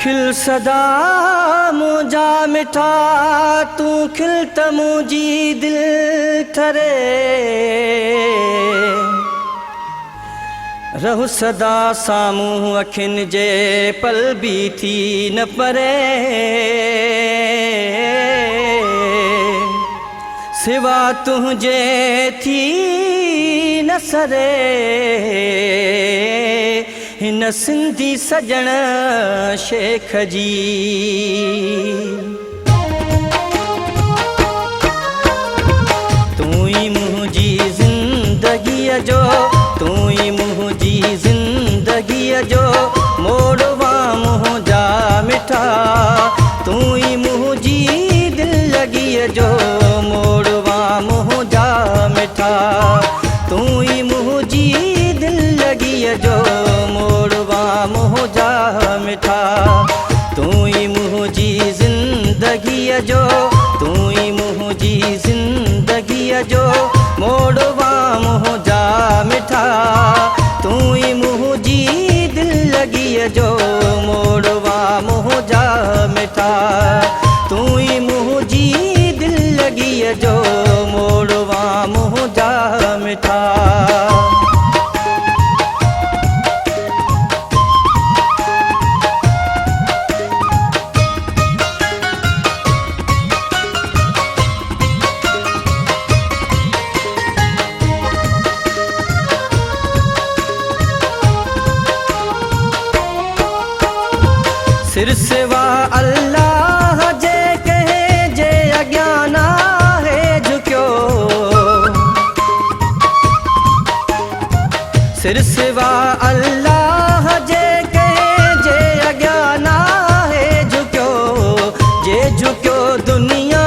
खिल सदा मुझा मिठा तू खिल त मुझी दिल ठरे रहु सदा सामूं अखिन जे पल भी थी न परे सिवा तुझे थी न सरे हिन सिंधी सजण शेख जी तू ही मुझी जिंदगीअ जो तू ही मुझी जिंदगीअ जो मोड़वा मुझा मिठा तू ही मुझी दिलगीअ जो मोड़वा मुझा मिठा तू ही मुझी दिलगीअ जो मोड़वा मुझा मिठा तू ही मुझी जिंदगीअ जो तू ही मुझी जिंदगीअ जो मोड़वा मुझा मिठा तू ही मुझी दिलगीअ जो मोड़वा मुझा मिठा तू ही मुझी दिलगीअ जो मोड़वा मुझा मिठा सिर सिवा अल्लाह जे कहे जे अज्ञाना है झुक्यो सिर सिवा अल्लाह जे कहे जे अज्ञाना है झुक्यो दुनिया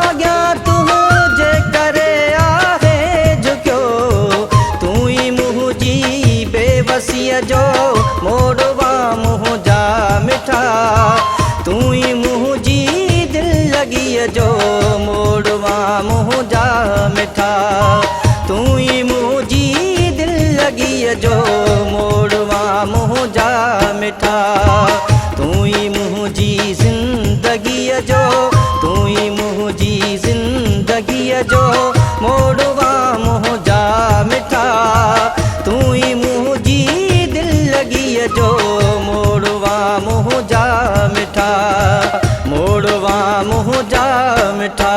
अॻियां तुझे करे आहे झुक्यो तू ही मुझी बेवसीअ जो मोड़वा मुझा मिठा तू ही मुझी दिलगीअ जो मोड़वा मुझा मिठा तू ही मुझी दिलगीअ जो मोड़वा मुझा मिठा तू ही मुझी जिंदगीअ जो तू ही मुझी जिंदगीअ जो मोड़वा मुझा मिठा तू ही मुझी दिलगीअ जो मोड़वा मुझा मिठा मोड़वा मुझा मिठा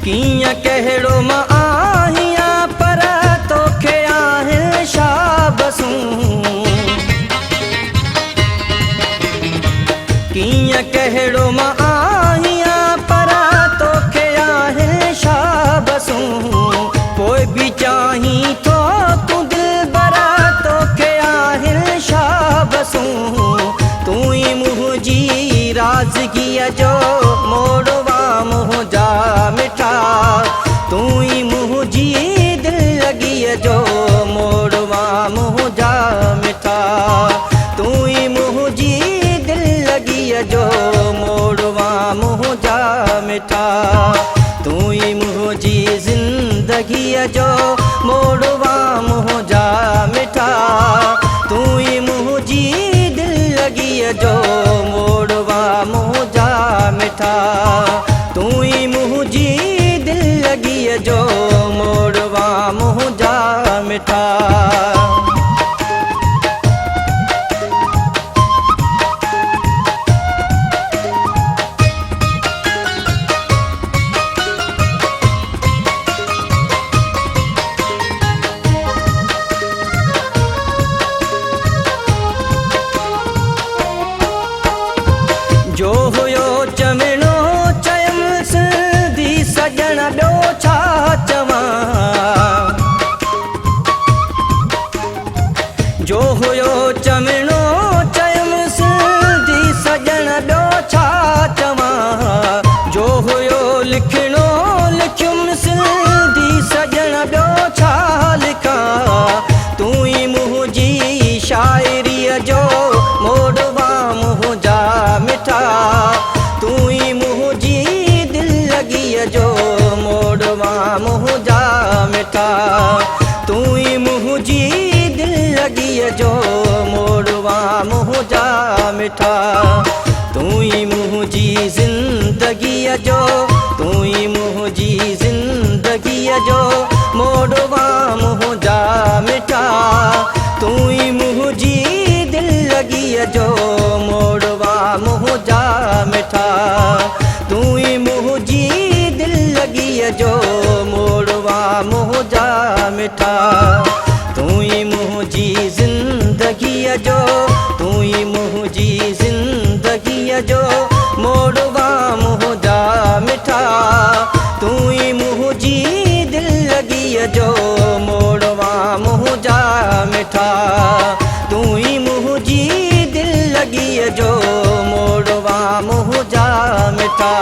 कियां कहिड़ो मां आहियां पर तोखे आहिनि छा बसूं कियां कहिड़ो मां आहियां पर तोखे आहिनि छा बसूं कोई बि चाहीं थो तूं दिलबर तोखे आहिनि छा बसूं तू ही मुझी राज़गीअ जो मोड़वा मुझा मिठा तू ही मुझी दिलगीअ जो मोड़वा मुझा मिठा तू ही मुझी दिलगीअ जो मोड़वा मुझा मिठा तू ही मुझी जिंदगीअ जो मोड़वा मुझा मिठा तू ही मुझी दिलगीअ जो मोड़वा मुझा मिठा तू ही मुझी दिलगीअ जो मोड़वा मुझा मिठा जो हुयो चवणो चयमि सिंधी सजण ॿियो छा चवां जो हुयो चवणो चयमि सिंधी सजण ॿियो छा चवां जो हुयो लिखणो लिखियुमि सिंधी सजण ॿियो छा लिखां जो मोड़वा मुंहिंजा मिठा। तूं ई मुंहिंजी ज़िंदगीअ जो, तूं ई मुंहिंजी ज़िंदगीअ जो मोड़वा मुंहिंजा मिठा। तूं ई मुंहिंजी दिलगीअ जो मोड़वा मुंहिंजा मिठा। तूं ई मुंहिंजी दिलगीअ जो मोड़वा मुंहिंजा मिठा। तूं ई मुंहिंजी ज़िंदगीअ जो, तूं ई मुंहिंजी ज़िंदगीअ जो मोड़वा मुंहिंजा मिठा। तूं ई मुंहिंजी दिलगीअ जो मोड़वा मुंहिंजा मिठा। तूं ई मुंहिंजी दिलगीअ जो मोड़वा मुंहिंजा मिठा।